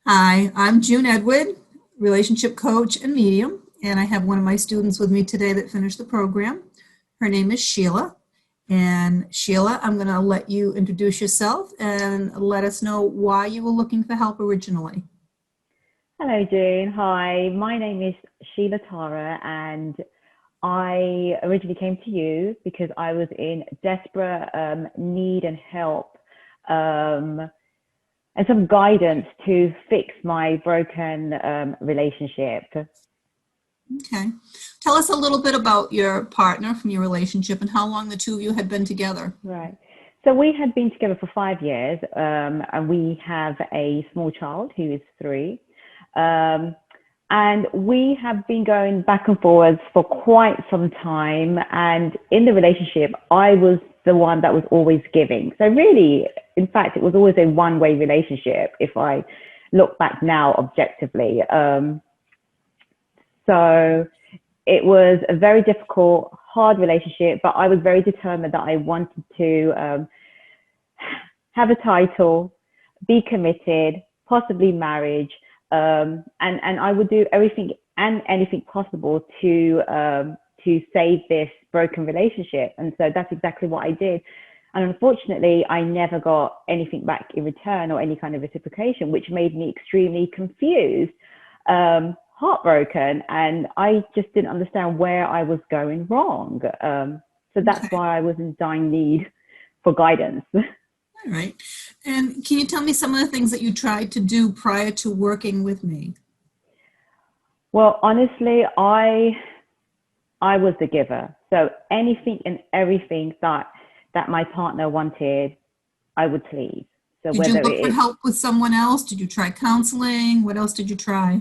Hi, I'm June Edward, relationship coach and medium, and I have one of my students with me today that finished the program. Her name is Sheila. And Sheila, I'm going to let you introduce yourself and let us know why you were looking for help originally. Hello, June. Hi, my name is Sheila Tara, and I originally came to you because I was in desperate need and help um, and some guidance to fix my broken relationship. Okay. Tell us a little bit about your partner from your relationship and how long the two of you had been together. Right. So we had been together for 5 years, and we have a small child who is 3. Um, and we have been going back and forwards for quite some time. And in the relationship, I was the one that was always giving. So really, in fact, it was always a one-way relationship if I look back now objectively. So it was a very difficult, hard relationship, but I was very determined that I wanted to have a title, be committed, possibly marriage, and I would do everything and anything possible to save this broken relationship. And so that's exactly what I did. And unfortunately, I never got anything back in return or any kind of reciprocation, which made me extremely confused, heartbroken, and I just didn't understand where I was going wrong. So that's Okay. why I was in dying need for guidance. All right. And can you tell me some of the things that you tried to do prior to working with me? Well, honestly, I was the giver. So anything and everything that my partner wanted, I would please. So Did you whether look for it's help with someone else? Did you try counseling? What else did you try?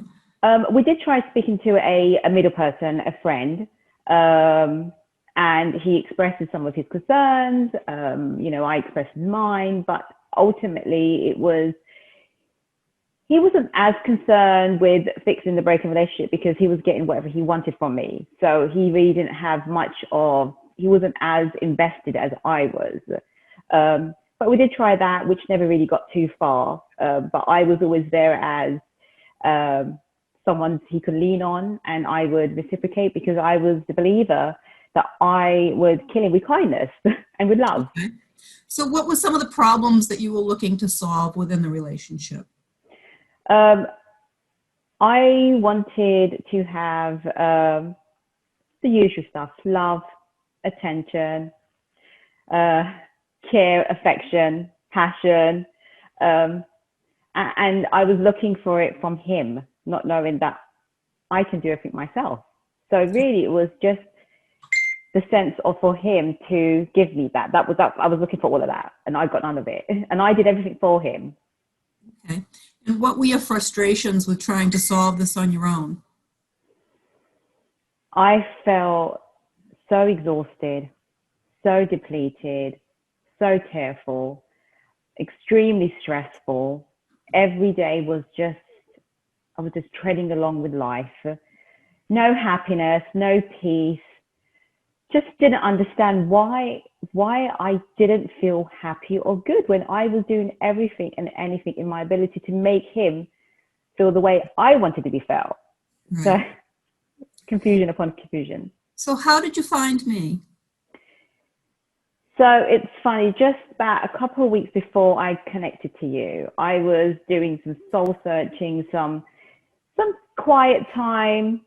we did try speaking to a middle person, a friend, and he expresses some of his concerns. I expressed mine, but ultimately he wasn't as concerned with fixing the broken relationship because he was getting whatever he wanted from me. So he really didn't have he wasn't as invested as I was. But we did try that, which never really got too far. But I was always there as um, someone he could lean on, and I would reciprocate because I was the believer that I would kill him with kindness and with love. Okay. So what were some of the problems that you were looking to solve within the relationship? Um, I wanted to have the usual stuff: love, attention, uh, care, affection, passion. Um, and I was looking for it from him, not knowing that I can do everything myself. So really, it was just the sense of for him to give me that. That was that. I was looking for all of that, and I got none of it. And I did everything for him. Okay. And what were your frustrations with trying to solve this on your own? I felt so exhausted, so depleted, so tearful, extremely stressful. Every day was just, I was just treading along with life. No happiness, no peace. Just didn't understand why I didn't feel happy or good when I was doing everything and anything in my ability to make him feel the way I wanted to be felt. So Right. confusion upon confusion. So how did you find me? So it's funny, just about a couple of weeks before I connected to you, I was doing some soul searching, some quiet time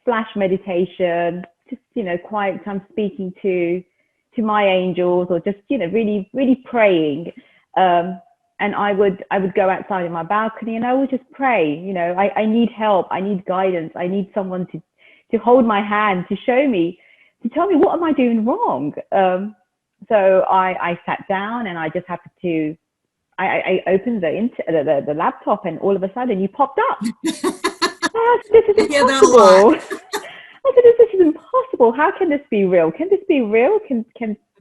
slash meditation, just quiet time speaking to my angels, or just really really praying. And I would go outside in my balcony and I would just pray. I need help, I need guidance, I need someone to hold my hand, to show me, to tell me what am I doing wrong. So I sat down and I just happened to I opened the laptop, and all of a sudden you popped up. Oh, this is I hear that a lot. impossible. I said, this is impossible. How can this be real? Can this be real? Can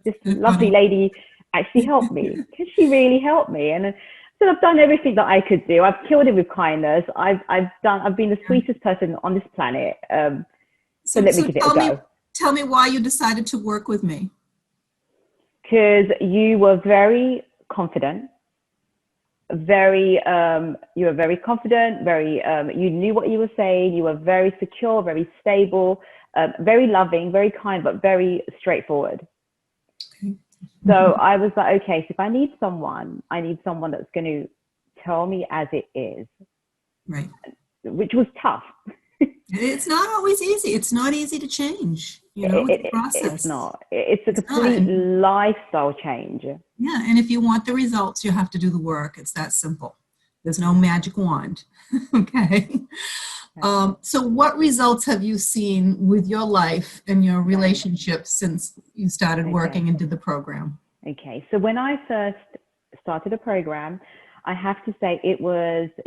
this That's lovely funny. lady actually help me? Can she really help me? And so I've done everything that I could do. I've killed it with kindness. I've been the sweetest person on this planet. So So, let me so give it a tell me, go. tell me why you decided to work with me. Because you were very confident, very, you were very confident, very, you knew what you were saying. You were very secure, very stable, very loving, very kind, but very straightforward. Okay. So I was like, okay, so if I need someone that's going to tell me as it is, Right. which was tough. It's not always easy. It's not easy to change. It's a It's process. not. It's a It's not. complete lifestyle change. Yeah, and if you want the results, you have to do the work. It's that simple. There's no magic wand. Okay. So what results have you seen with your life and your relationship since you started working and did the program? Okay. So when I first started the program, I have to say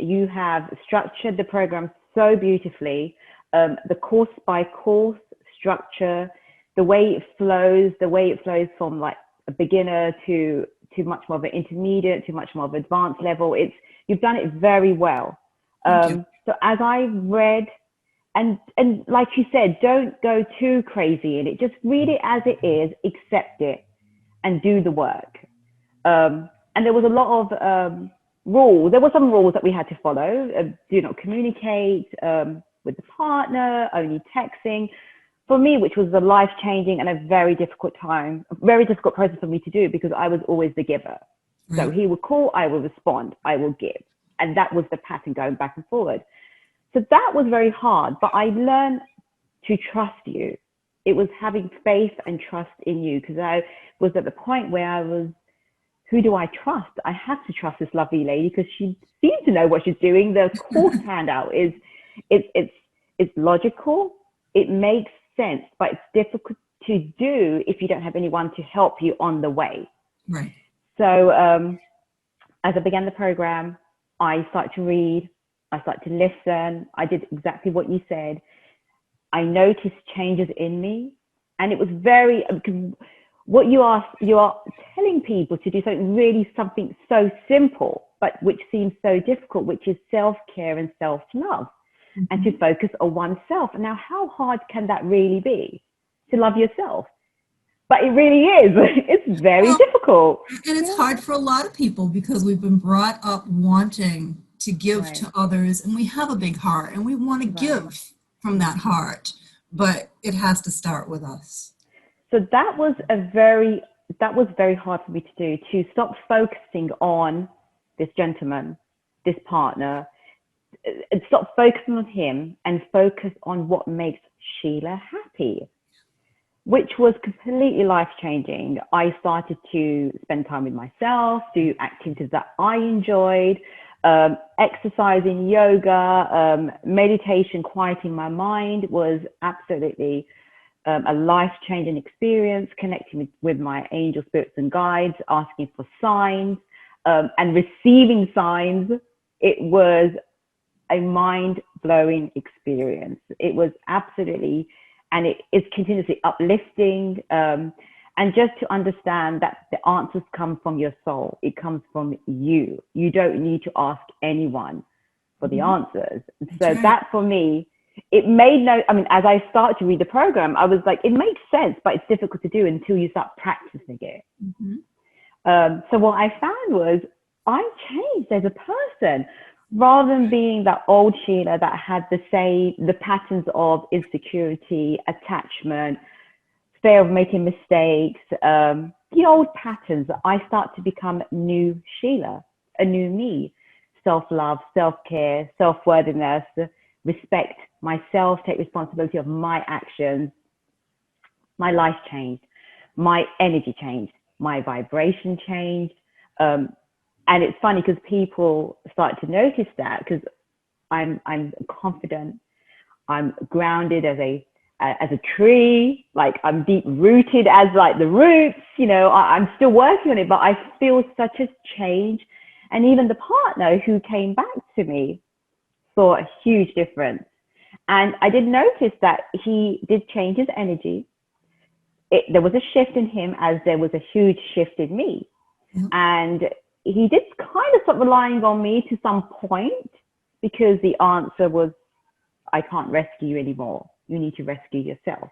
you have structured the program so beautifully. The course by course structure, the way it flows from like a beginner to much more of an intermediate, to much more of an advanced level. You've done it very well. So as I read, and like you said, don't go too crazy in it. Just read it as it is, accept it, and do the work. And there was a lot of rules. There were some rules that we had to follow. Do not communicate with the partner, only texting. For me, which was a life-changing and a very difficult process for me to do, because I was always the giver. Right. So he would call, I will respond, I will give. And that was the pattern going back and forward. So that was very hard, but I learned to trust you. It was having faith and trust in you, because I was at the point where I was, who do I trust? I have to trust this lovely lady because she seems to know what she's doing. The course handout it's logical. It makes sense, but it's difficult to do if you don't have anyone to help you on the way. Right. So as I began the program, I started to read, I started to listen. I did exactly what you said. I noticed changes in me, and it was very, what you are telling people to do something so simple, but which seems so difficult, which is self-care and self-love. And to focus on oneself. Now, how hard can that really be to love yourself? But it really is. It's very difficult. And it's hard for a lot of people because we've been brought up wanting to give to others, and we have a big heart and we want to give from that heart, but it has to start with us. So that was very hard for me to do, to stop focusing on this gentleman, this partner, and stop focusing on him and focus on what makes Sheila happy, which was completely life-changing. I started to spend time with myself, do activities that I enjoyed, exercising, yoga, meditation, quieting my mind was absolutely a life-changing experience, connecting with my angel spirits and guides, asking for signs, and receiving signs. It was a mind-blowing experience. It was absolutely, and it is continuously uplifting. And just to understand that the answers come from your soul. It comes from you. You don't need to ask anyone for the answers. So that for me, it made as I started to read the program, I was like, it makes sense, but it's difficult to do until you start practicing it. So what I found was I changed as a person. Rather than being that old Sheila that had the patterns of insecurity, attachment, fear of making mistakes, the old patterns, I start to become new Sheila, a new me, self-love, self-care, self-worthiness, respect myself, take responsibility of my actions. My life changed, my energy changed, my vibration changed. And it's funny because people start to notice that, because I'm confident, I'm grounded as a tree, like I'm deep rooted as like the roots, I'm still working on it, but I feel such a change. And even the partner who came back to me saw a huge difference. And I did notice that he did change his energy. There was a shift in him as there was a huge shift in me. And he did kind of stop relying on me to some point, because the answer was, I can't rescue you anymore. You need to rescue yourself.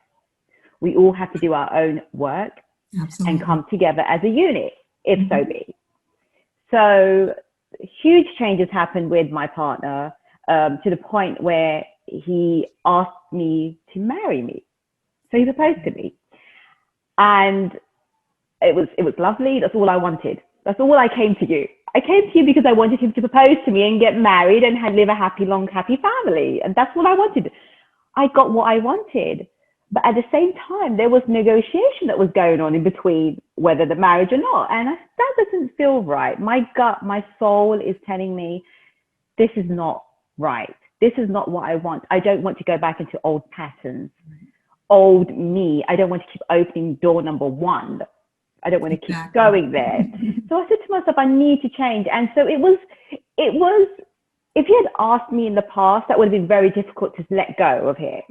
We all have to do our own work. Absolutely. And come together as a unit, if so be. So huge changes happened with my partner, to the point where he asked me to marry me. So he proposed to me, and it was lovely. That's all I wanted. That's all I came to you. I came to you because I wanted him to propose to me and get married and live a happy, long, happy family. And that's what I wanted. I got what I wanted. But at the same time, there was negotiation that was going on in between whether the marriage or not. And that doesn't feel right. My gut, my soul is telling me this is not right. This is not what I want. I don't want to go back into old patterns, old me. I don't want to keep opening door number one. I don't want to keep going there. So I said to myself, I need to change. And so it was, if he had asked me in the past, that would have been very difficult to let go of him.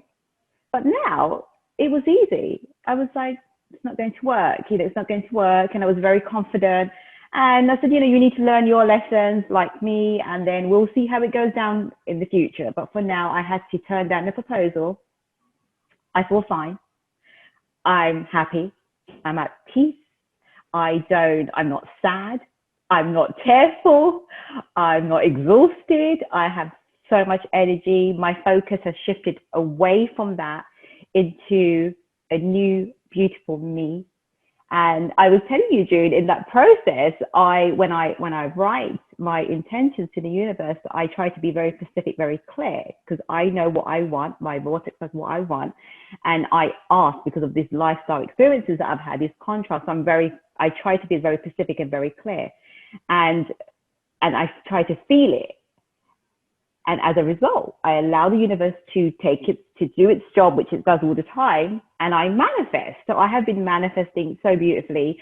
But now it was easy. I was like, it's not going to work. It's not going to work. And I was very confident. And I said, you need to learn your lessons like me, and then we'll see how it goes down in the future. But for now, I had to turn down the proposal. I feel fine. I'm happy. I'm at peace. I'm not sad. I'm not tearful. I'm not exhausted. I have so much energy. My focus has shifted away from that into a new, beautiful me. And I was telling you, June, in that process, when I write my intentions to the universe, I try to be very specific, very clear, because I know what I want. My vortex knows what I want. And I ask, because of these lifestyle experiences that I've had, these contrasts, I try to be very specific and very clear. And I try to feel it. And as a result, I allow the universe to do its job, which it does all the time, and I manifest. So I have been manifesting so beautifully.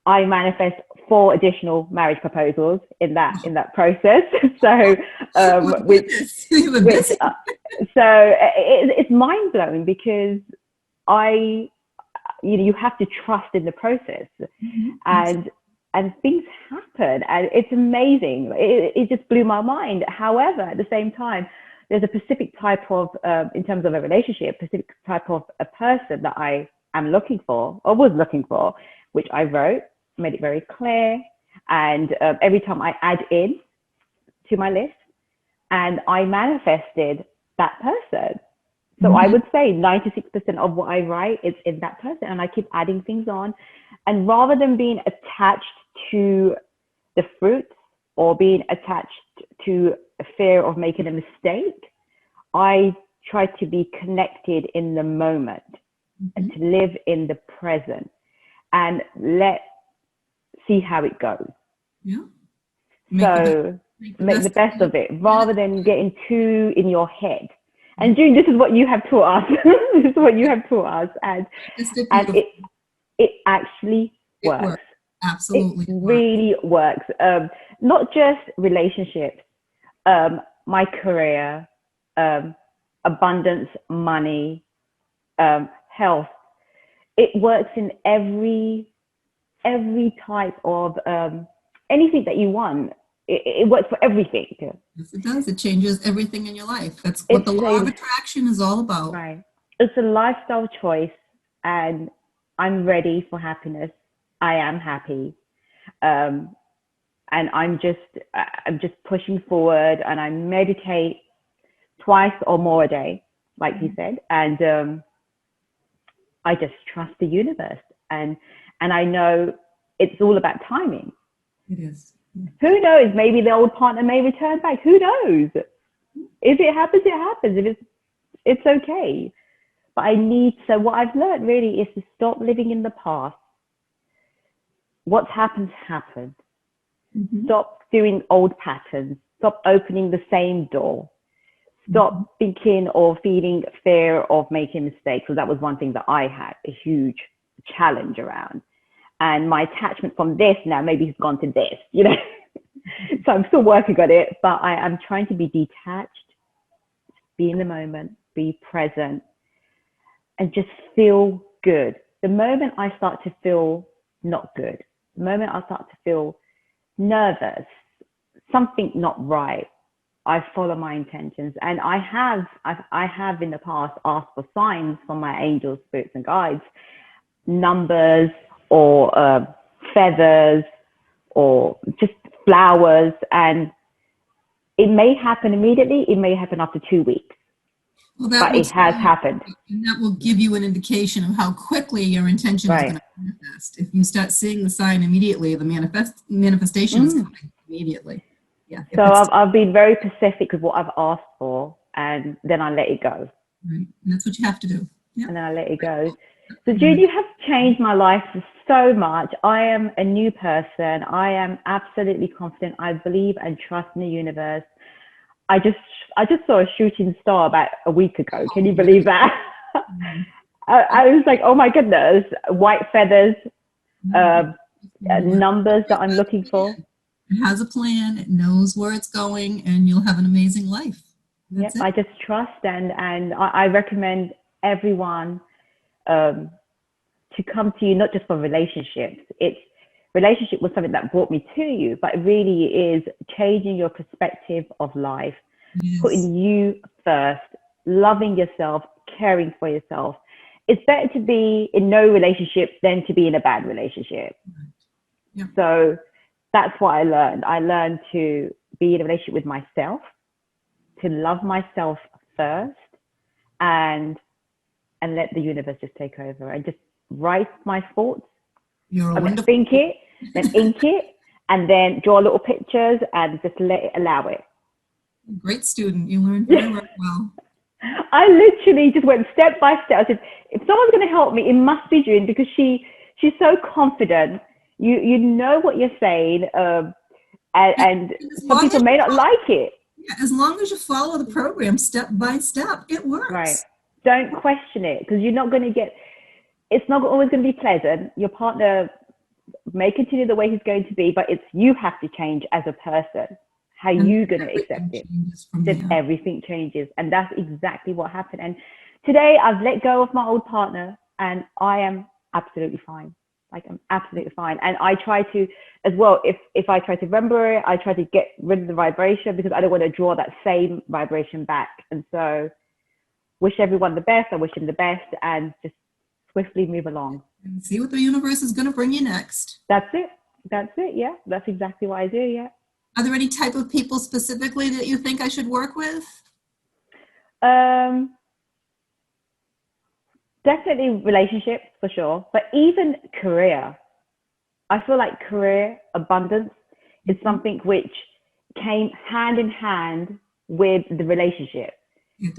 I manifest 4 additional marriage proposals in that process. So, it's mind blowing, because you have to trust in the process, and things happen, and it's amazing. It just blew my mind. However, at the same time, there's a specific type of, in terms of a relationship, specific type of a person that I am looking for, or was looking for, which I wrote, made it very clear. And every time I add in to my list, and I manifested that person. So I would say 96% of what I write is in that person, and I keep adding things on. And rather than being attached to the fruits or being attached to a fear of making a mistake, I try to be connected in the moment and to live in the present and see how it goes. Yeah. Make the best of it, rather than getting too in your head. And June, this is what you have taught us. This is what you have taught us. And it actually works. Absolutely. It really works. Not just relationships, my career, abundance, money, health. It works in every type of anything that you want. It works for everything. Yes, it does. It changes everything in your life. That's what the law of attraction is all about. Right. It's a lifestyle choice, and I'm ready for happiness. I am happy. And I'm just pushing forward, and I meditate twice or more a day, like you said. And I just trust the universe, and I know it's all about timing. It is. Who knows? Maybe the old partner may return back. Who knows? If it happens, it happens. If it's okay. But so what I've learned really is to stop living in the past. What's happened, happened. Stop doing old patterns. Stop opening the same door. Stop thinking or feeling fear of making mistakes. So that was one thing that I had a huge challenge around. And my attachment from this now maybe has gone to this, So I'm still working on it, but I am trying to be detached, be in the moment, be present, and just feel good. The moment I start to feel not good, the moment I start to feel nervous, something not right, I follow my intentions. And I have in the past asked for signs from my angels, spirits, and guides, numbers or feathers, or just flowers, and it may happen immediately, it may happen after 2 weeks, Well, but it has happened. and that will give you an indication of how quickly your intention is Right. going to manifest. If you start seeing the sign immediately, the manifestation is coming immediately. Yeah. So I've been very specific with what I've asked for, and then I let it go. Right. And that's what you have to do. Yeah. And then I let it go. So Jude, you have changed my life so much. I am a new person. I am absolutely confident. I believe and trust in the universe. I just saw a shooting star about a week ago. Can you believe that? I was like, oh my goodness, white feathers, numbers that I'm looking for. It has a plan, it knows where it's going, and you'll have an amazing life. Yep, I just trust, and I recommend everyone to come to you, not just for relationships. Relationship was something that brought me to you, but it really is changing your perspective of life, putting you first, loving yourself, caring for yourself. It's better to be in no relationship than to be in a bad relationship. Yeah. So that's what I learned. I learned to be in a relationship with myself, to love myself first, and let the universe just take over and just write my thoughts. You're I'm going to think it, then ink it, and then draw little pictures and just allow it. Great student. You learned very well. I literally just went step by step. I said, if someone's going to help me, it must be June, because she's so confident. You know what you're saying, and some people may not like it. Yeah, as long as you follow the program step by step, it works. Right. Don't question it, because you're not going to get. It's not always going to be pleasant. Your partner may continue the way he's going to be, but it's you have to change as a person. How you going to accept it? Just everything changes, and that's exactly what happened. And today I've let go of my old partner, and I am absolutely fine. Like, I'm absolutely fine. And I try to, as well, if I try to remember it, I try to get rid of the vibration, because I don't want to draw that same vibration back. And so, wish everyone the best. I wish him the best, and just swiftly move along. And see what the universe is going to bring you next. That's it. That's it. Yeah, that's exactly what I do. Yeah. Are there any type of people specifically that you think I should work with? Definitely relationships, for sure, but even career. I feel like career abundance is something which came hand in hand with the relationship.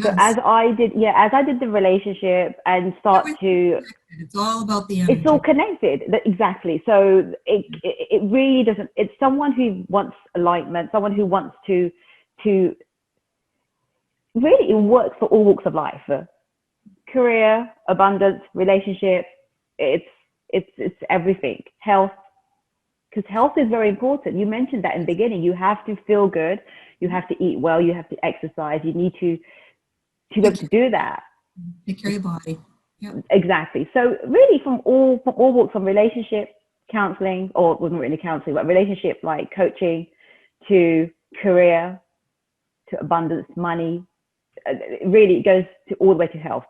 So as I did the relationship and it's all about the energy. It's all connected. Exactly. So it really doesn't. It's someone who wants alignment, someone who wants to really, it works for all walks of life. Career, abundance, relationship. It's everything. Health, because health is very important. You mentioned that in the beginning. You have to feel good. You have to eat well. You have to exercise. You need to be able to do that. Take care of your body. Yep. Exactly. So really, from all walks, from relationship counseling, or it wasn't really counseling, but relationship like coaching, to career, to abundance, money. Really, it goes all the way to health.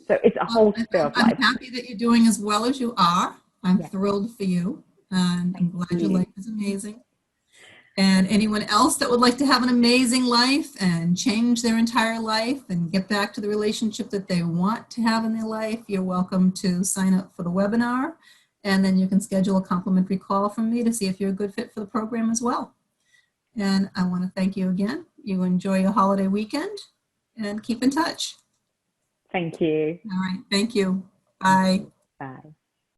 So it's a whole sphere of life. I'm happy that you're doing as well as you are. I'm thrilled for you, and I'm glad your life is amazing. And anyone else that would like to have an amazing life and change their entire life and get back to the relationship that they want to have in their life, you're welcome to sign up for the webinar, and then you can schedule a complimentary call from me to see if you're a good fit for the program as well. And I want to thank you again. You enjoy your holiday weekend, and keep in touch. Thank you. All right. Thank you. Bye. Bye.